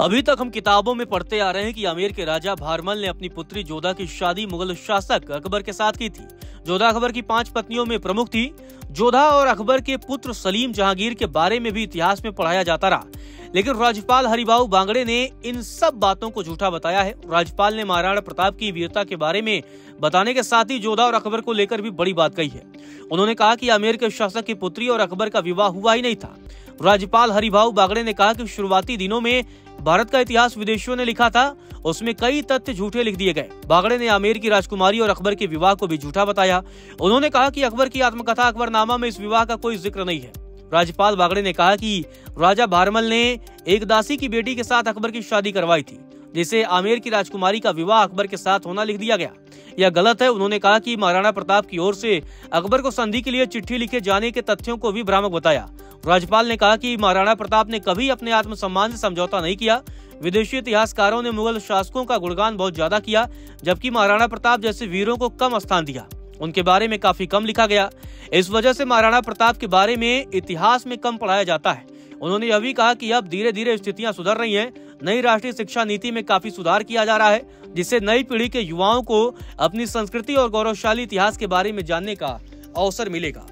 अभी तक हम किताबों में पढ़ते आ रहे हैं कि आमेर के राजा भारमल ने अपनी पुत्री जोधा की शादी मुगल शासक अकबर के साथ की थी। जोधा अकबर की 5 पत्नियों में प्रमुख थी। जोधा और अकबर के पुत्र सलीम जहांगीर के बारे में भी इतिहास में पढ़ाया जाता रहा, लेकिन राज्यपाल हरिभाऊ बांगड़े ने इन सब बातों को झूठा बताया है। राज्यपाल ने महाराणा प्रताप की वीरता के बारे में बताने के साथ ही जोधा और अकबर को लेकर भी बड़ी बात कही है। उन्होंने कहा कि आमेर के शासक की पुत्री और अकबर का विवाह हुआ ही नहीं था। राज्यपाल हरिभाऊ बांगड़े ने कहा कि शुरुआती दिनों में भारत का इतिहास विदेशियों ने लिखा था, उसमें कई तथ्य झूठे लिख दिए गए। बांगड़े ने आमेर की राजकुमारी और अकबर के विवाह को भी झूठा बताया। उन्होंने कहा कि अकबर की आत्मकथा अकबरनामा में इस विवाह का कोई जिक्र नहीं है। राज्यपाल बांगड़े ने कहा कि राजा भारमल ने एक दासी की बेटी के साथ अकबर की शादी करवाई थी, जिसे आमेर की राजकुमारी का विवाह अकबर के साथ होना लिख दिया गया। यह गलत है। उन्होंने कहा कि महाराणा प्रताप की ओर से अकबर को संधि के लिए चिट्ठी लिखे जाने के तथ्यों को भी भ्रामक बताया। राज्यपाल ने कहा कि महाराणा प्रताप ने कभी अपने आत्मसम्मान से समझौता नहीं किया। विदेशी इतिहासकारों ने मुगल शासकों का गुणगान बहुत ज्यादा किया, जबकि महाराणा प्रताप जैसे वीरों को कम स्थान दिया। उनके बारे में काफी कम लिखा गया। इस वजह से महाराणा प्रताप के बारे में इतिहास में कम पढ़ाया जाता है। उन्होंने यह भी कहा कि अब धीरे धीरे स्थितियां सुधर रही हैं। नई राष्ट्रीय शिक्षा नीति में काफी सुधार किया जा रहा है, जिससे नई पीढ़ी के युवाओं को अपनी संस्कृति और गौरवशाली इतिहास के बारे में जानने का अवसर मिलेगा।